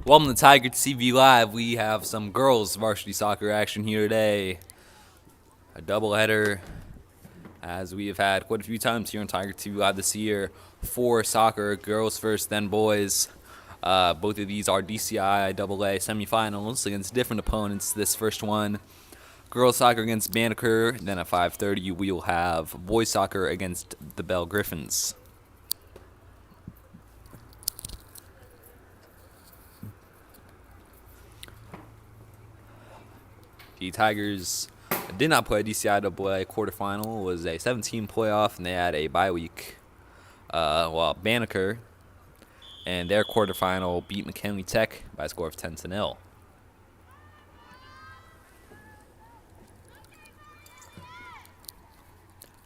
Welcome to Tiger TV Live. We have some girls varsity soccer action here today. A doubleheader, as we have had quite a few times here on Tiger TV Live this year. For soccer, girls first, then boys. Both of these are DCIAA semifinals against different opponents. This first one, girls soccer against Banneker. Then at 5:30, we will have boys soccer against the Bell Griffins. The Tigers did not play a DCIAA quarterfinal. It was a 17 playoff, and they had a bye week. While Banneker and their quarterfinal beat McKinley Tech by a score of 10-0.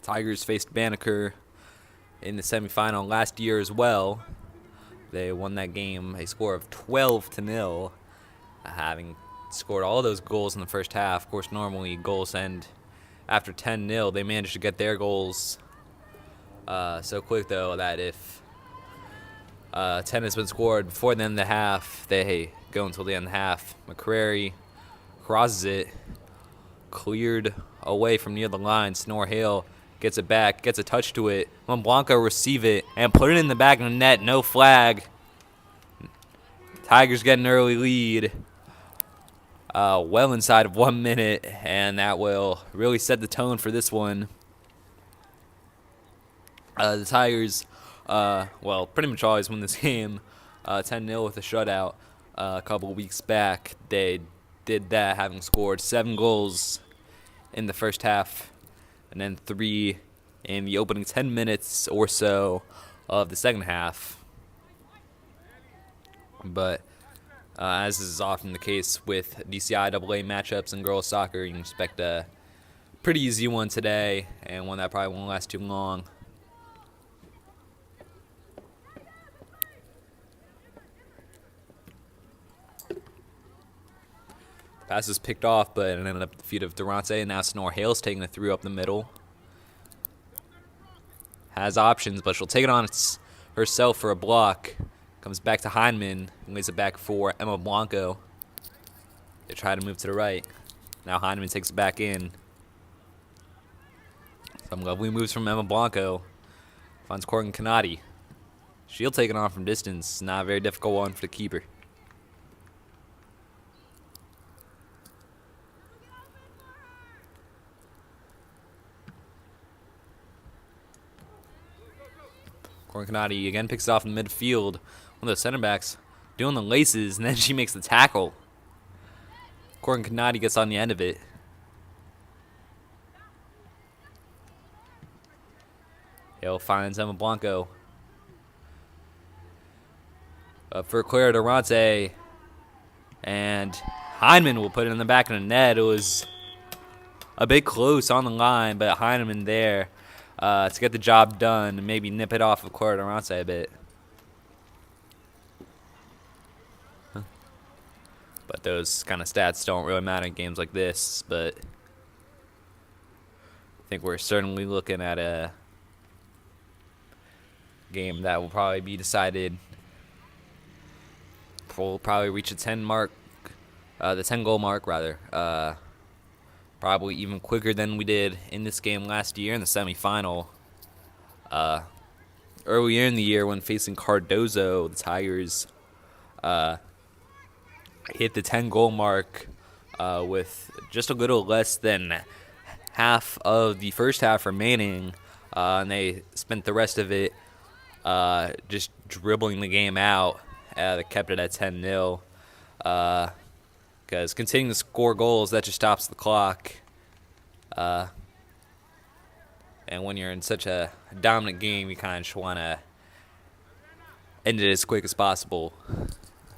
Tigers faced Banneker in the semifinal last year as well. They won that game a score of 12-0, having scored all those goals in the first half. Of course, normally goals end after 10-0. They managed to get their goals so quick, though, that if 10 has been scored before the end of the half, they go until the end of the half. McCrary crosses it, cleared away from near the line. Snore Hale gets it back, gets a touch to it. Blanco receive it and put it in the back of the net. No flag. Tigers get an early lead. Well inside of 1 minute, and that will really set the tone for this one. The Tigers, pretty much always win this game 10-0 with a shutout. A couple weeks back, they did that, having scored 7 goals in the first half, and then 3 in the opening 10 minutes or so of the second half. But as is often the case with DCIAA matchups and girls soccer, you can expect a pretty easy one today, and one that probably won't last too long. Pass is picked off, but it ended up at the feet of Durante, and now Snore Hale's taking it through up the middle. Has options, but she'll take it on herself for a block. Comes back to Heineman, and lays it back for Emma Blanco. They try to move to the right. Now Heineman takes it back in. Some lovely moves from Emma Blanco. Finds Corgan Canati. She'll take it on from distance. Not a very difficult one for the keeper. Corgan Canati again picks it off in midfield. One of the center backs doing the laces, and then she makes the tackle. Corgan Canati gets on the end of it. Hill finds Emma Blanco. Up for Clara Durante. And Heineman will put it in the back of the net. It was a bit close on the line, but Heineman there to get the job done and maybe nip it off of Clara Durante a bit. But those kind of stats don't really matter in games like this. But I think we're certainly looking at a game that will probably be decided. We'll probably reach the 10 goal mark rather. Probably even quicker than we did in this game last year in the semifinal. Earlier in the year, when facing Cardozo, the Tigers hit the 10 goal mark with just a little less than half of the first half remaining, and they spent the rest of it just dribbling the game out. They kept it at 10-0 because continuing to score goals, that just stops the clock. And when you're in such a dominant game, you kind of just want to end it as quick as possible.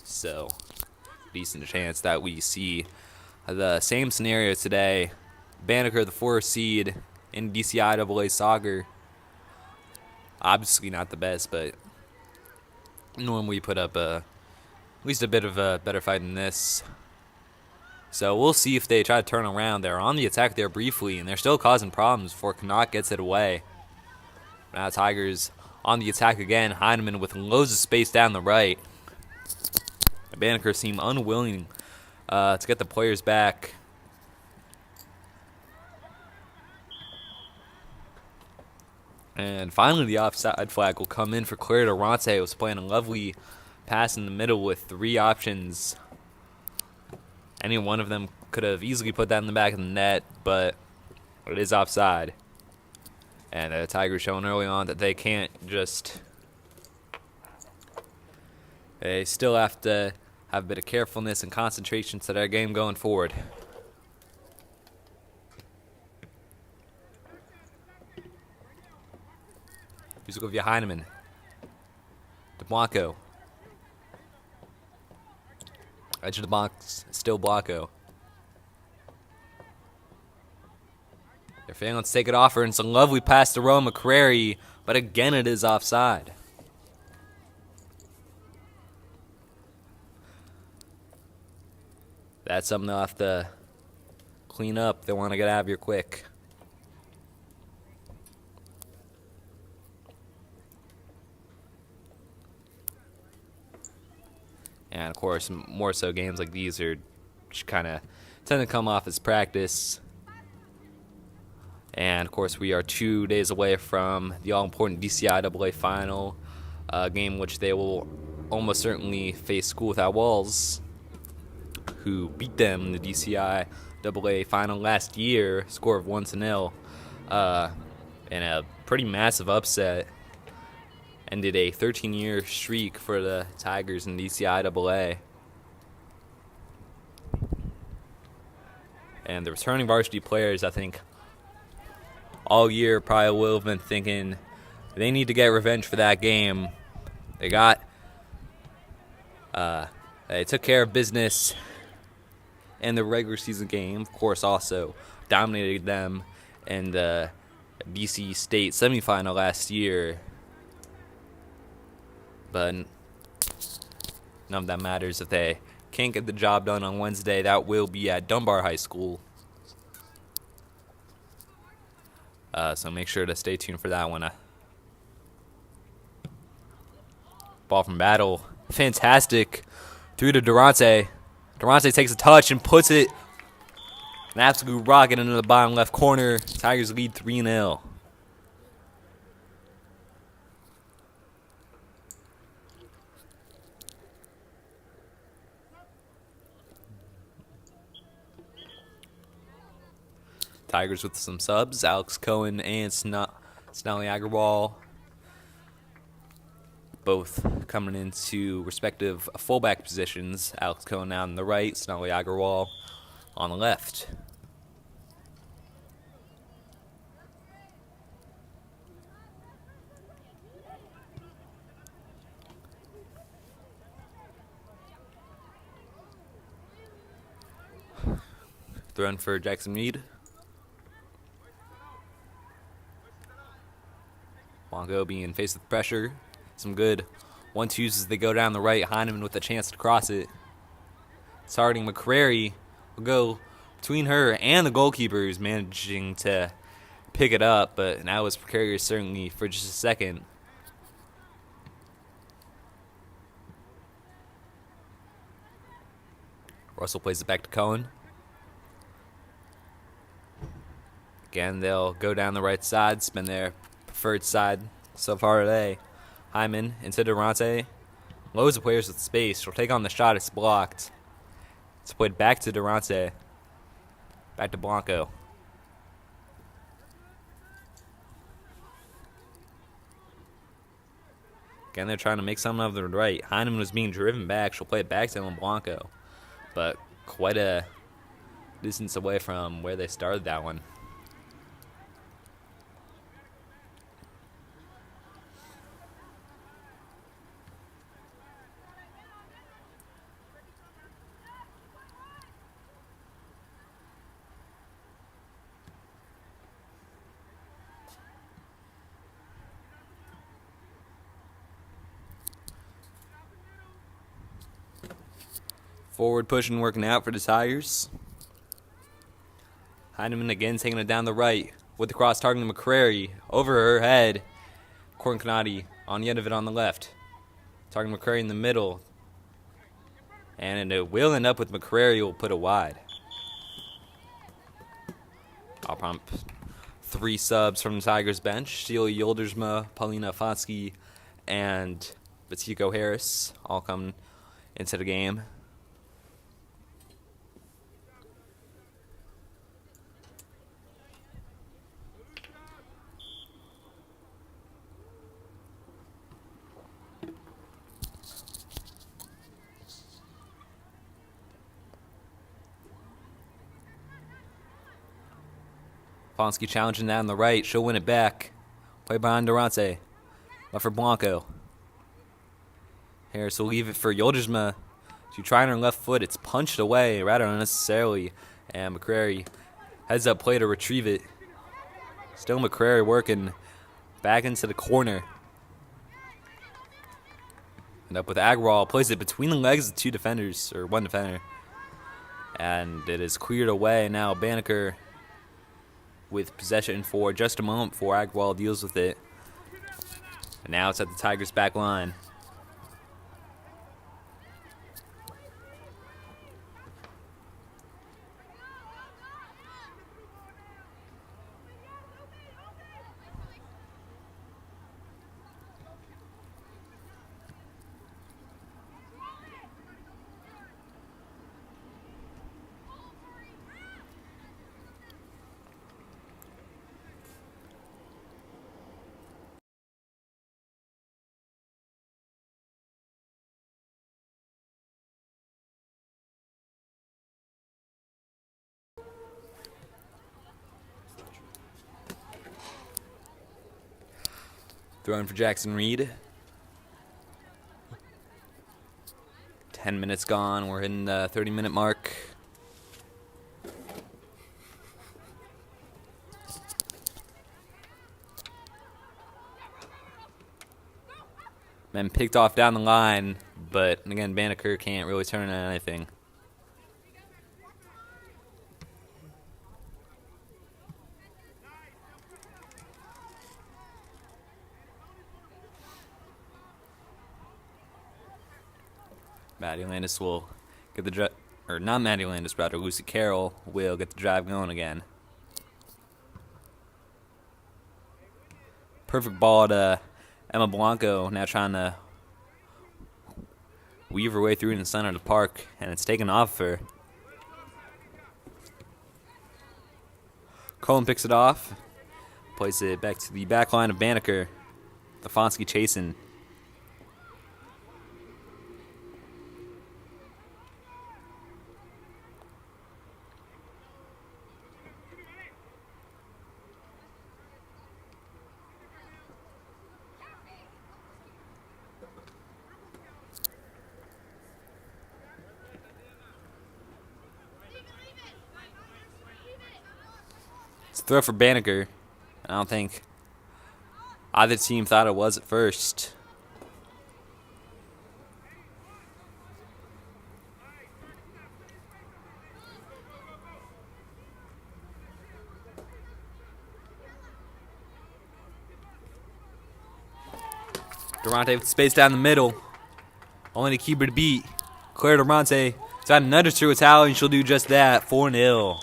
So decent chance that we see the same scenario today. Banneker, the 4th seed in DCIAA soccer. Obviously not the best, but normally put up at least a bit of a better fight than this. So we'll see if they try to turn around. They're on the attack there briefly, and they're still causing problems before Connacht gets it away. Now Tigers on the attack again. Heineman with loads of space down the right. Banneker seem unwilling to get the players back. And finally, the offside flag will come in for Claire Durante. Was playing a lovely pass in the middle with 3 options. Any one of them could have easily put that in the back of the net, but it is offside. And the Tigers showing early on that they can't just... They still have to have a bit of carefulness and concentration to their game going forward. Musical via Heineman. DeBlanco. Edge of the box, still Blanco. They're failing to take it off her, and it's a lovely pass to Rowan McCrary, but again it is offside. That's something they'll have to clean up. They want to get out of here quick. And of course, more so games like these are just kind of tend to come off as practice. And of course, we are 2 days away from the all-important DCIAA final, game which they will almost certainly face School Without Walls, who beat them in the DCIAA final last year, score of 1-0, in a pretty massive upset. Ended a 13-year streak for the Tigers in DCIAA. And the returning varsity players, I think, all year probably will have been thinking they need to get revenge for that game. They took care of business in the regular season game. Of course, also dominated them in the BC State semifinal last year. But none of that matters if they can't get the job done on Wednesday. That will be at Dunbar High School. So make sure to stay tuned for that one. Ball from Battle. Fantastic. Through to Durante. Durante takes a touch and puts it an absolute rocket into the bottom left corner. Tigers lead 3-0. Tigers with some subs, Alex Cohen and Snelly Agarwal, both coming into respective fullback positions. Alex Cohen now on the right, Snelly Agarwal on the left. Thrown for Jackson Reed. Blanco being faced with pressure. Some good 1-2s as they go down the right. Heineman with a chance to cross it. Starting McCrary will go between her and the goalkeeper, who's managing to pick it up, but now was precarious certainly for just a second. Russell plays it back to Cohen. Again, they'll go down the right side, spin their preferred side so far today. Hyman into Durante. Loads of players with space. She'll take on the shot. It's blocked. It's played back to Durante. Back to Blanco. Again, they're trying to make something of the right. Heineman was being driven back. She'll play it back to Blanco. But quite a distance away from where they started that one. Forward pushing, working out for the Tigers. Heineman again taking it down the right with the cross targeting McCrary over her head. Corn Canati on the end of it on the left. Targeting McCrary in the middle. And it will end up with McCrary who will put it wide. I'll prompt 3 subs from the Tigers bench. Celia Yildirsma, Paulina Fotsky, and Batiko Harris all come into the game. Fonsky challenging that on the right. She'll win it back. Play behind Durante. Left for Blanco. Harris will leave it for Yildirsma. She trying her left foot. It's punched away rather unnecessarily. And McCrary heads up play to retrieve it. Still McCrary working back into the corner. And up with Agrawal. Plays it between the legs of 2 defenders, or 1 defender. And it is cleared away. Now Banneker with possession for just a moment before Agrawal deals with it. And now it's at the Tigers' back line. Throwing for Jackson Reed. 10 minutes gone. We're hitting the 30-minute mark. Men picked off down the line, but again, Banneker can't really turn on anything. Maddie Landis will get the drive, or not Maddie Landis, rather Lucy Carroll will get the drive going again. Perfect ball to Emma Blanco, now trying to weave her way through in the center of the park, and it's taken off her. Cullen picks it off, plays it back to the back line of Banneker. Stefanski chasing. It's a throw for Banneker. I don't think either team thought it was at first. Durante with space down the middle. Only to keep her to beat. Claire Durante. It's got another true Italian. She'll do just that. 4-0.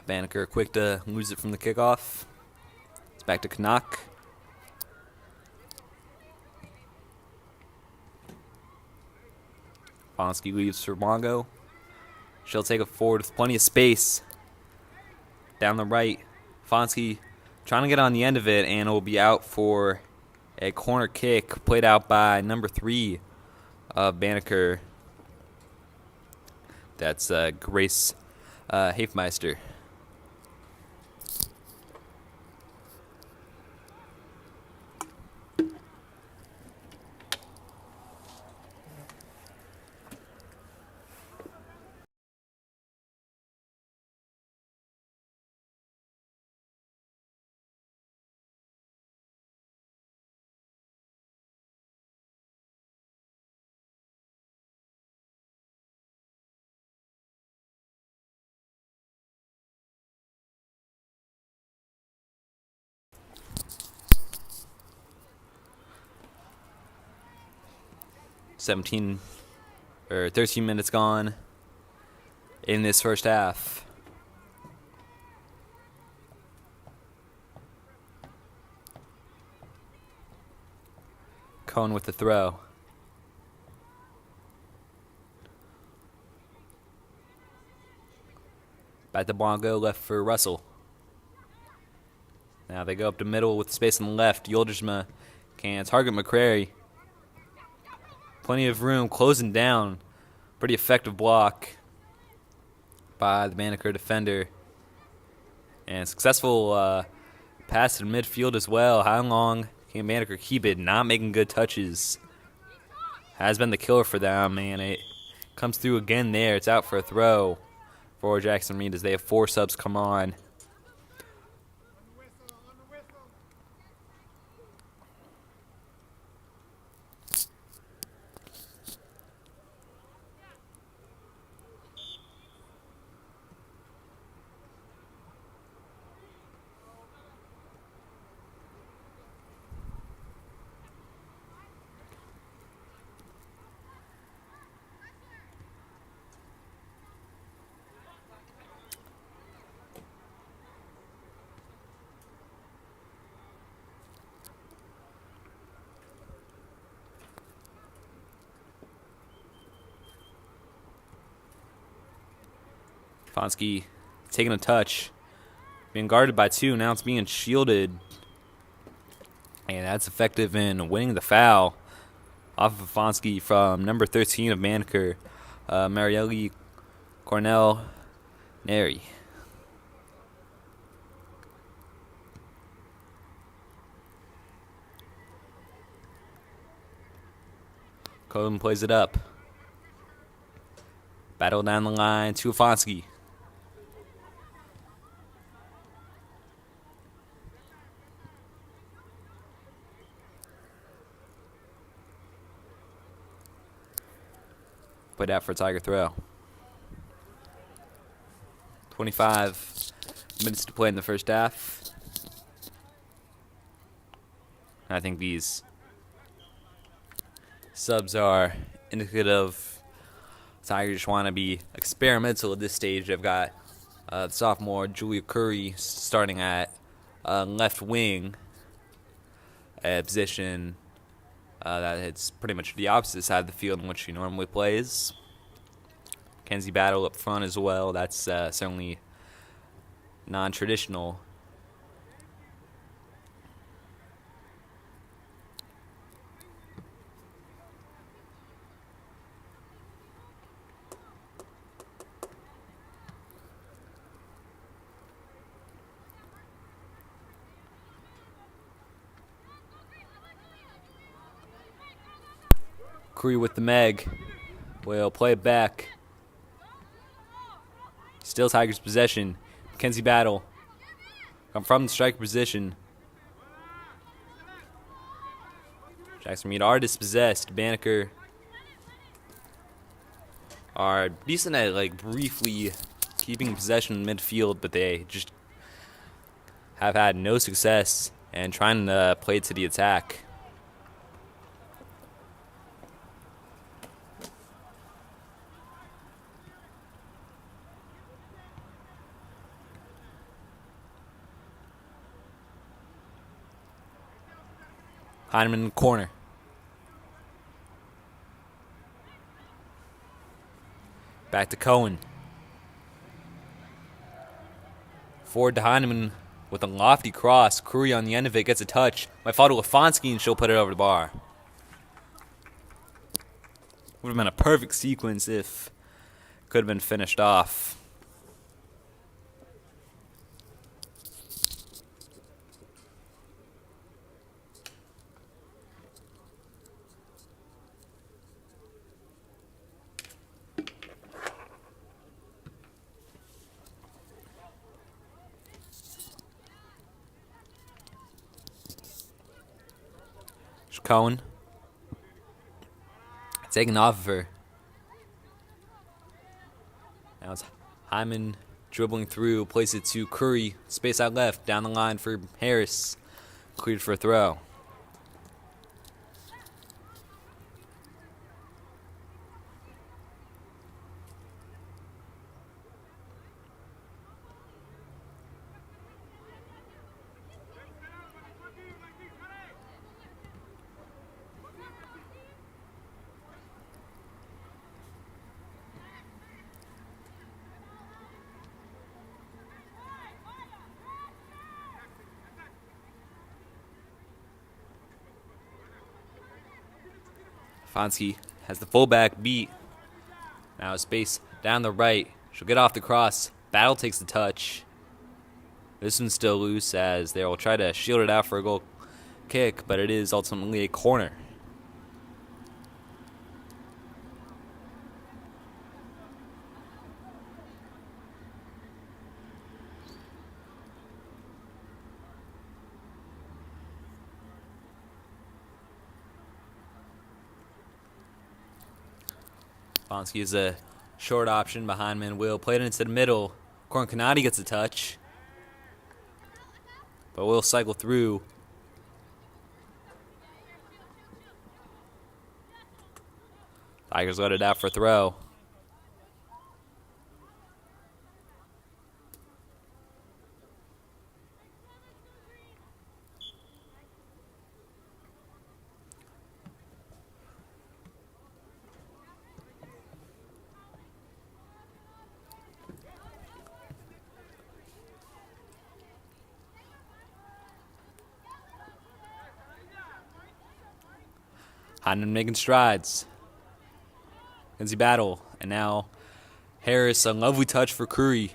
Banneker quick to lose it from the kickoff. It's back to Canuck. Fonsky leaves for Mongo. She'll take it forward with plenty of space. Down the right. Fonsky trying to get on the end of it, and it will be out for a corner kick played out by number 3 of Banneker. That's Grace Hafmeister. 17 or 13 minutes gone in this first half. Cohen with the throw. Back to Blanco, left for Russell. Now they go up the middle with space on the left. Yildirim can target McCrary. Plenty of room, closing down. Pretty effective block by the Banneker defender. And successful pass to midfield as well. How long can Banneker keep it? Not making good touches. Has been the killer for them, and it comes through again there. It's out for a throw for Jackson Reed as they have 4 subs come on. Fonsky taking a touch. Being guarded by 2. Now it's being shielded. And that's effective in winning the foul off of Fonsky from number 13 of Banneker, Marielle Cornell Neri. Cohen plays it up. Battle down the line to Fonsky. Played out for a Tiger throw. 25 minutes to play in the first half. I think these subs are indicative of Tigers just want to be experimental at this stage. They've got the sophomore Julia Curry starting at left wing, a position that it's pretty much the opposite side of the field in which she normally plays. Kenzie Battle up front as well. That's certainly non-traditional. Curry with the Meg. Will play it back. Still Tigers possession. Mackenzie Battle. Come from the striker position. Jackson Reed are dispossessed. Banneker are decent at briefly keeping possession in midfield, but they just have had no success and trying to play to the attack. Heineman in the corner. Back to Cohen. Forward to Heineman with a lofty cross. Curry on the end of it gets a touch. Might fall to Lafonsky and she'll put it over the bar. Would have been a perfect sequence if it could have been finished off. Cohen taking off of her. Now it's Hyman dribbling through, plays it to Curry, space out left, down the line for Harris, cleared for a throw. Varsity has the fullback beat. Now space down the right. She'll get off the cross. Battle takes the touch. This one's still loose as they will try to shield it out for a goal kick, but it is ultimately a corner. Varsity is a short option behind Will. Played it into the middle. Kanati gets a touch. But we'll cycle through. Tigers let it out for a throw. Hyndman making strides. Kenzie battle. And now Harris, a lovely touch for Curry.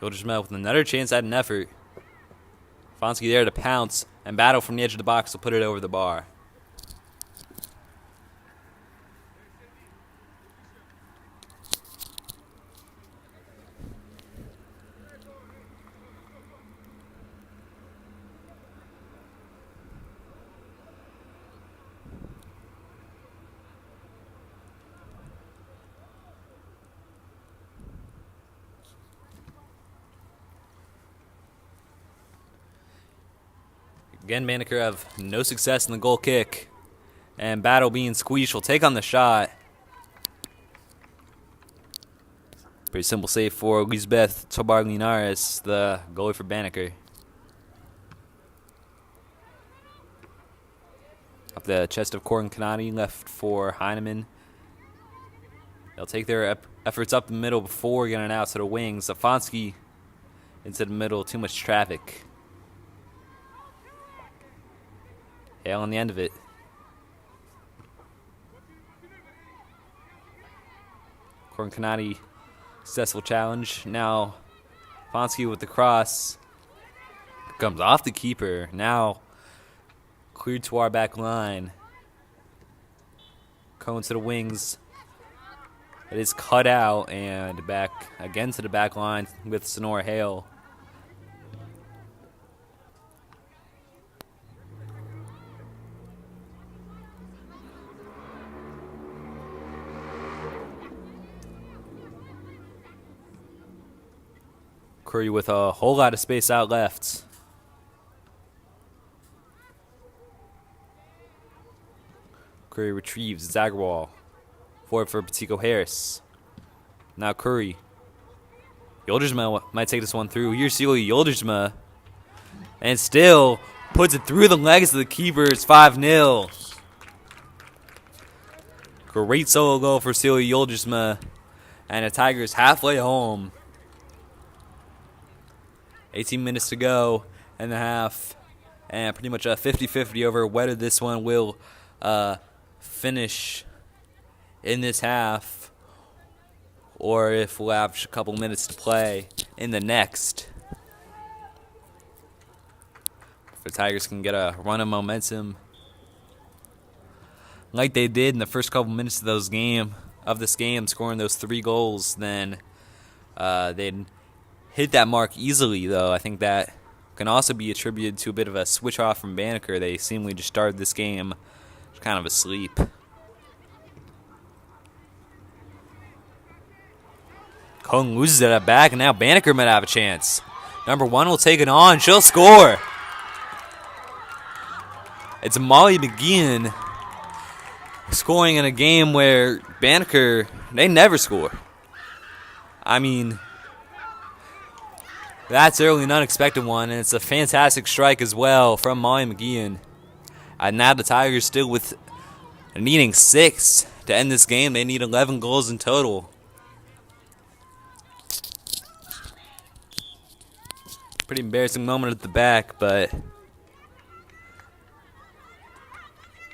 Gildersmith with another chance at an effort. Varsity there to pounce and battle from the edge of the box to put it over the bar. Again, Banneker have no success in the goal kick. And Battle being squeezed will take on the shot. Pretty simple save for Elizabeth Tobar-Linares, the goalie for Banneker. Up the chest of Kanati, left for Heineman. They'll take their efforts up the middle before getting out to the wings. Varsity into the middle, too much traffic. Hale on the end of it. Kanati, successful challenge. Now Varsity with the cross. Comes off the keeper. Now cleared to our back line. Cohen to the wings. It is cut out and back again to the back line with Sonora Hale. Curry with a whole lot of space out left. Curry retrieves Zagrawal. Forward for Patico Harris. Now Curry. Yildirsma might take this one through. Here's Celia Yildirsma. And still puts it through the legs of the keeper. It's 5-0. Great solo goal for Celia Yildirsma. And the Tigers halfway home. 18 minutes to go in the half. And pretty much a 50-50 over whether this one will finish in this half or if we'll have a couple minutes to play in the next. If the Tigers can get a run of momentum like they did in the first couple minutes of this game, scoring those 3 goals, then they'd hit that mark easily, though. I think that can also be attributed to a bit of a switch off from Banneker. They seemingly just started this game kind of asleep. Cohen loses it at back, and now Banneker might have a chance. Number 1 will take it on. She'll score. It's Molly McGeehan scoring in a game where Banneker, they never score. I mean, that's really an unexpected one, and it's a fantastic strike as well from Molly McGeehan. And now the Tigers still with needing 6 to end this game. They need 11 goals in total. Pretty embarrassing moment at the back, but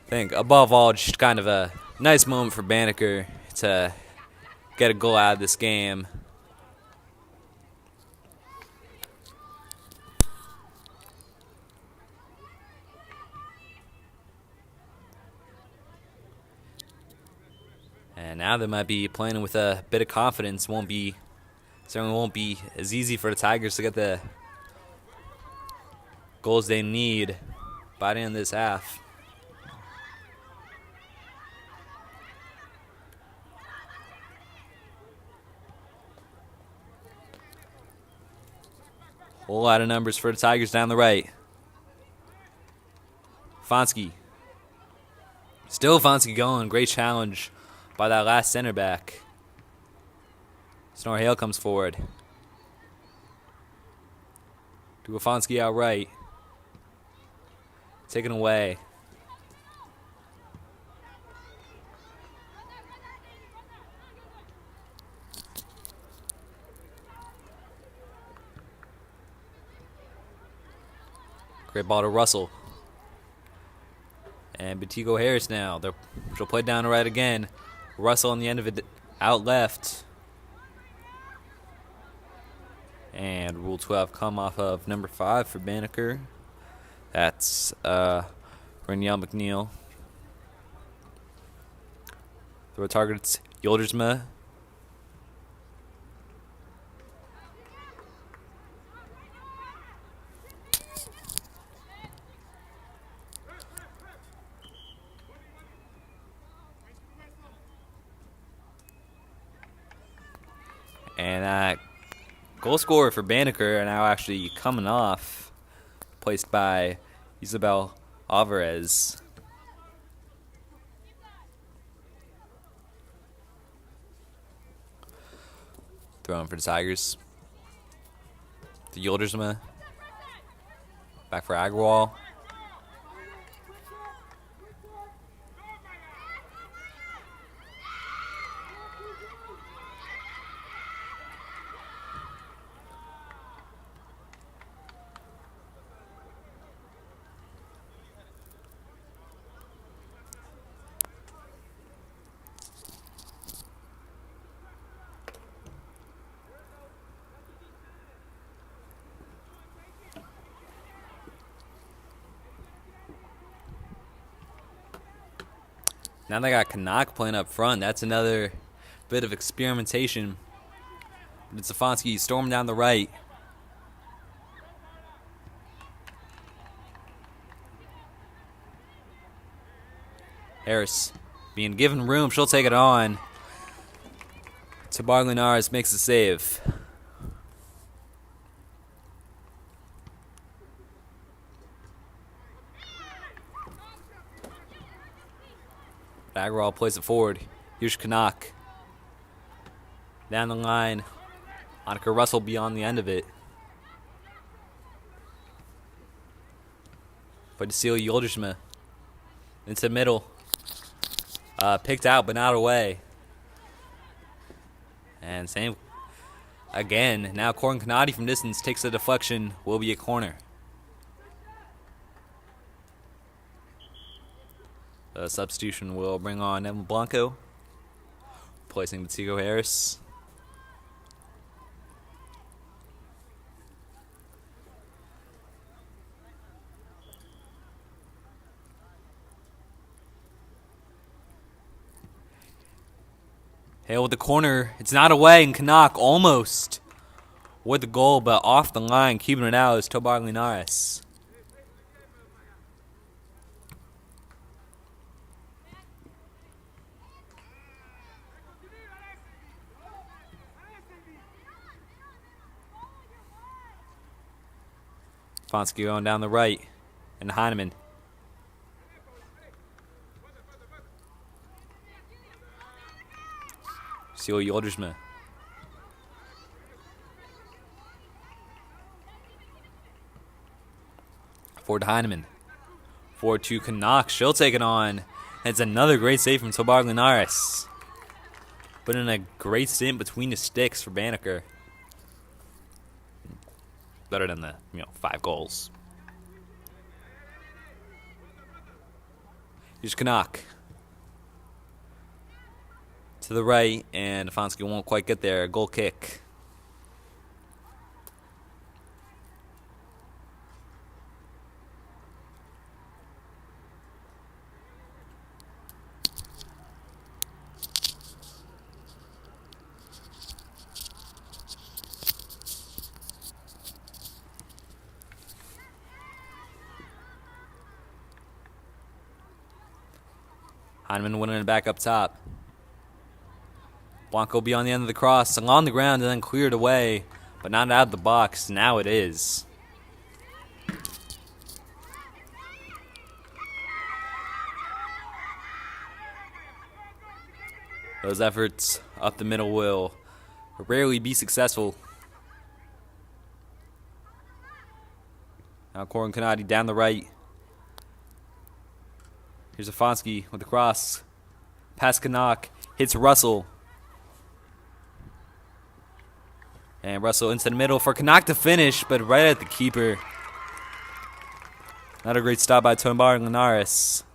I think above all, just kind of a nice moment for Banneker to get a goal out of this game. And now they might be playing with a bit of confidence. Certainly won't be as easy for the Tigers to get the goals they need by the end of this half. Whole lot of numbers for the Tigers down the right. Fonsky. Still Fonsky going. Great challenge by that last center back. Snorhale comes forward. Fonsky out right. Taken away. Great ball to Russell. And Batigo Harris now. She'll play down the right again. Russell on the end of it out left. And Rule 12 come off of number 5 for Banneker. That's Reniel McNeil. Throw targets Yoldersma. And that goal scorer for Banneker now actually coming off, placed by Isabel Alvarez. Throwing for the Tigers. To Yildersma. Back for Agarwal. Now they got Canuck playing up front. That's another bit of experimentation. But it's Stefanski storming down the right. Harris being given room. She'll take it on. Tabar Linares makes the save. Agarwal plays it forward. Here's Canuck. Down the line. Monica Russell beyond the end of it. For to seal Yildersma. Into the middle. Picked out but not away. And same again. Now Corin Canati from distance takes the deflection. Will be a corner. The substitution will bring on Evan Blanco, replacing Batigo Harris. Hale with the corner. It's not away, and Canuck almost with the goal, but off the line, keeping it out is Tobar Linares. Fonsky going down the right, and Heineman. Seal Yildersma. Forward to Heineman. Forward to Canuck. She'll take it on. And it's another great save from Tobar Linares. Put in a great stint between the sticks for Banneker. Better than the 5 goals. Here's Canuck. To the right, and Afonski won't quite get there. Goal kick. Heineman winning it back up top. Blanco be on the end of the cross, along the ground, and then cleared away, but not out of the box. Now it is. Those efforts up the middle will rarely be successful. Now Corin Canati down the right. Here's Afonski with the cross. Pass Canuck. Hits Russell. And Russell into the middle for Canuck to finish, but right at the keeper. Not a great stop by Tombar and Linares.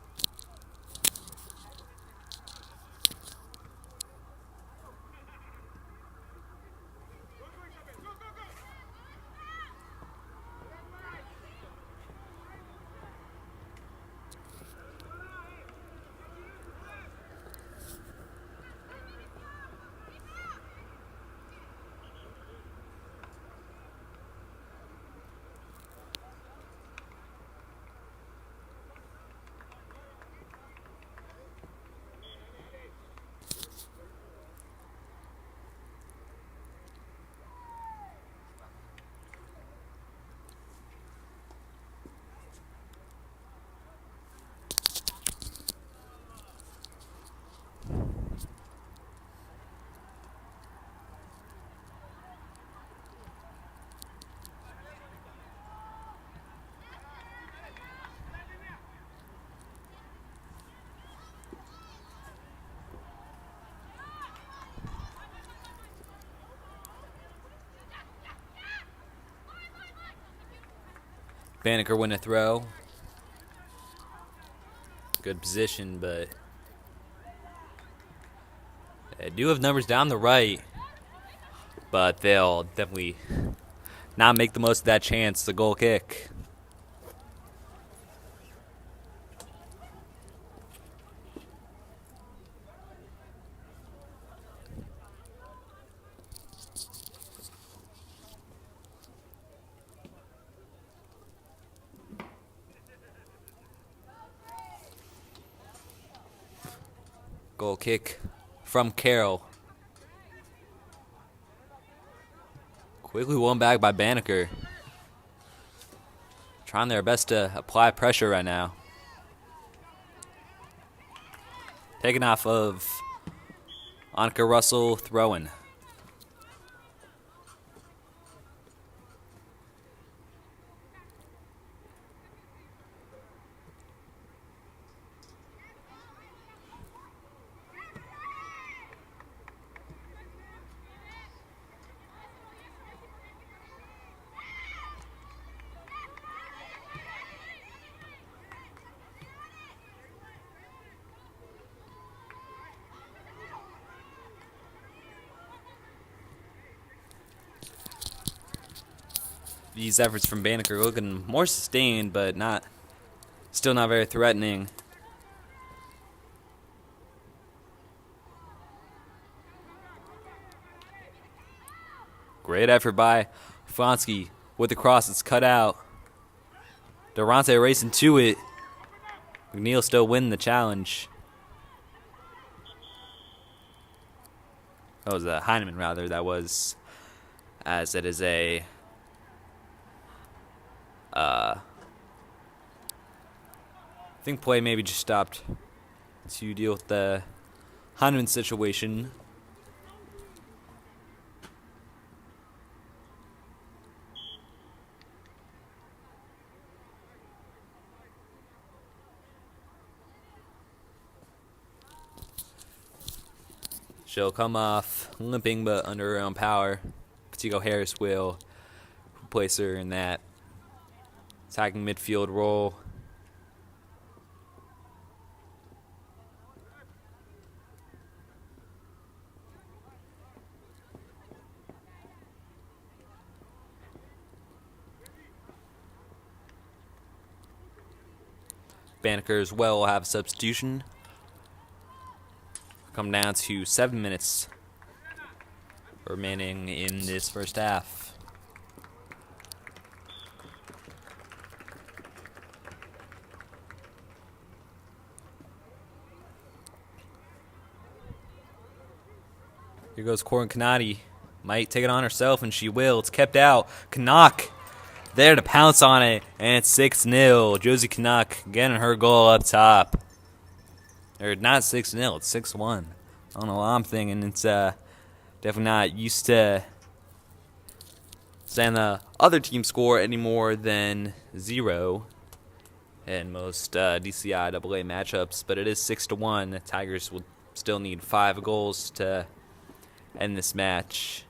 Banneker win a throw. Good position, but they do have numbers down the right, but they'll definitely not make the most of that chance. The goal kick. Goal kick from Carroll. Quickly won back by Banneker. Trying their best to apply pressure right now. Taken off of Annika Russell throwing. These efforts from Banneker looking more sustained, but still not very threatening. Great effort by Afonski with the cross. It's cut out. Durante racing to it. McNeil still winning the challenge. That was Heineman, rather. That was, as it is a I think play maybe just stopped to deal with the Heineman situation. She'll come off limping but under her own power. Katigo Harris will replace her in that attacking midfield role. Banneker as well will have a substitution. Come down to 7 minutes remaining in this first half. Here goes Corin Kanati. Might take it on herself, and she will. It's kept out. Canuck there to pounce on it, and it's 6-0. Josie Canuck getting her goal up top. Or not 6-0, it's 6-1. I don't know what I'm thinking. It's definitely not used to saying the other team score any more than 0 in most DCIAA matchups, but it is 6-1. The Tigers will still need 5 goals to end this match.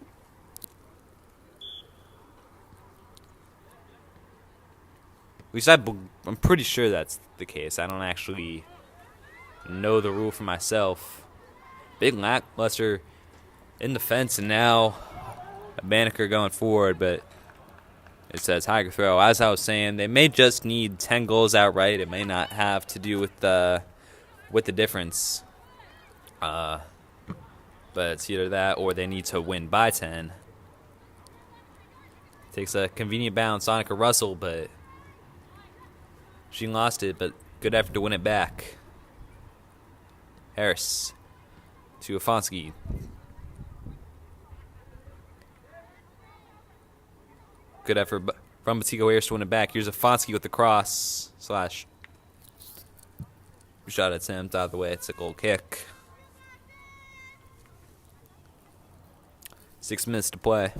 At least I'm pretty sure that's the case. I don't actually know the rule for myself. Big lackluster in defense, and now a Banneker going forward, but it says Tiger throw. As I was saying, they may just need 10 goals outright. It may not have to do with the difference. But it's either that or they need to win by 10. Takes a convenient bounce, Sonica Russell, but she lost it, but good effort to win it back. Harris to Afonski. Good effort from Batico Harris to win it back. Here's Afonski with the cross slash shot attempt out of the way. It's a goal kick. 6 minutes to play.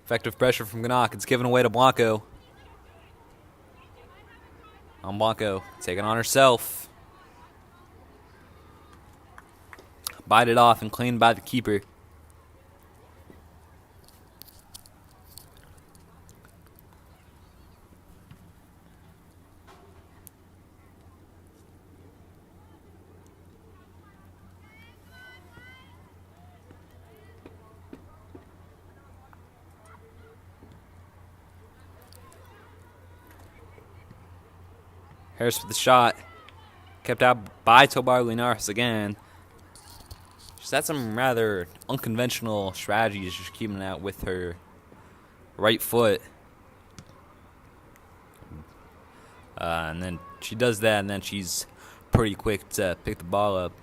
Effective pressure from Ganock. It's given away to Blanco. On Blanco, taking on herself. Bite it off and cleaned by the keeper. Harris with the shot. Kept out by Tobar Linares again. She's had some rather unconventional strategies, just keeping it out with her right foot. And then she does that, and then she's pretty quick to pick the ball up.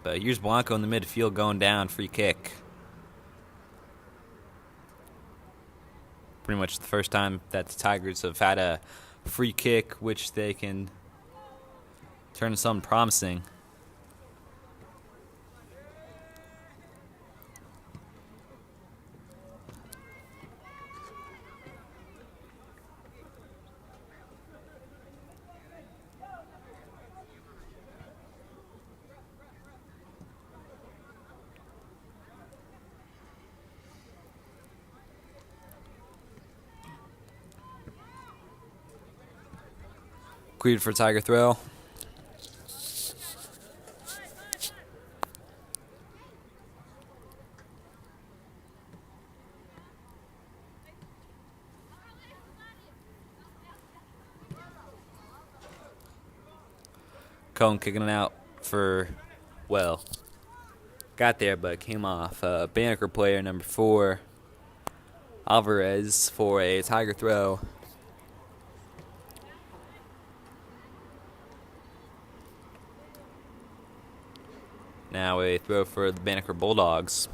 But here's Blanco in the midfield going down, free kick. Pretty much the first time that the Tigers have had a free kick, which they can turn to something promising. Cleared for Tiger throw. Cohn kicking it out for, well, got there but came off. Banneker player number 4, Alvarez, for a Tiger throw. Now a throw for the Banneker Bulldogs.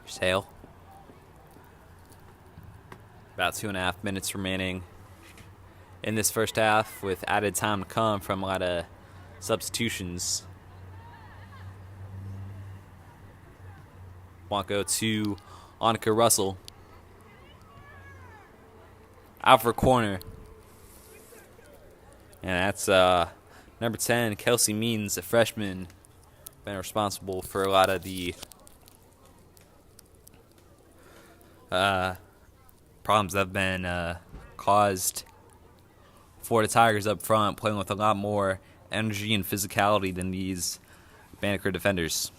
Sale. About 2.5 minutes remaining in this first half with added time to come from a lot of substitutions. Blanco to Annika Russell. Out for a corner. And that's number 10, Kelsey Means, a freshman. Been responsible for a lot of the problems that have been caused for the Tigers up front, playing with a lot more energy and physicality than these Banneker defenders.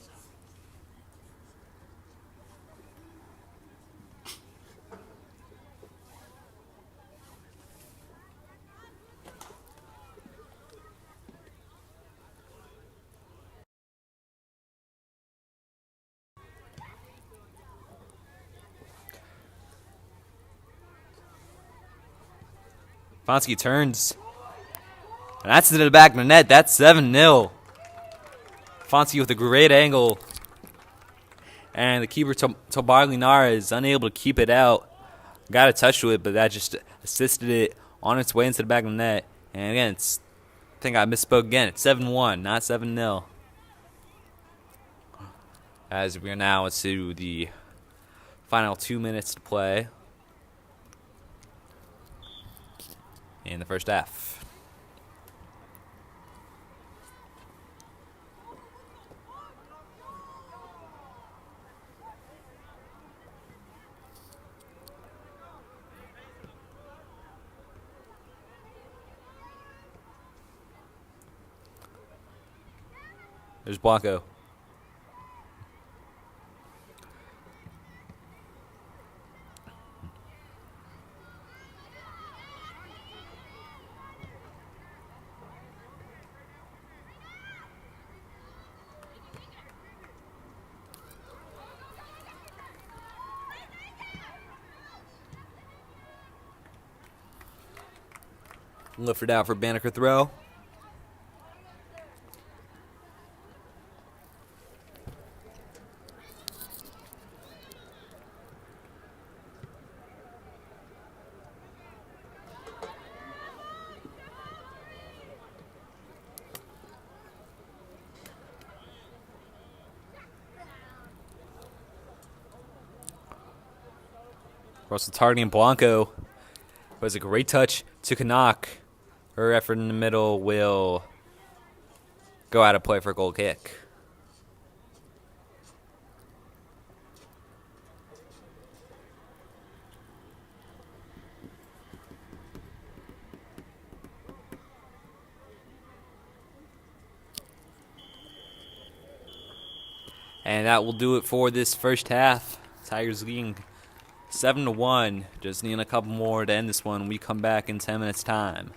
Fonsky turns. And that's to the back of the net. That's 7-0. Fonsky with a great angle. And the keeper, Tobar Linar, is unable to keep it out. Got a touch to it, but that just assisted it on its way into the back of the net. And again, I think I misspoke again. It's 7-1, not 7-0. As we are now into the final 2 minutes to play in the first half. There's Blanco. Lifted out for Banneker throw. Russell targeting Blanco. Was a great touch to Canuck. Her effort in the middle will go out of play for a goal kick. And that will do it for this first half. Tigers leading 7-1. Just need a couple more to end this one. We come back in 10 minutes time.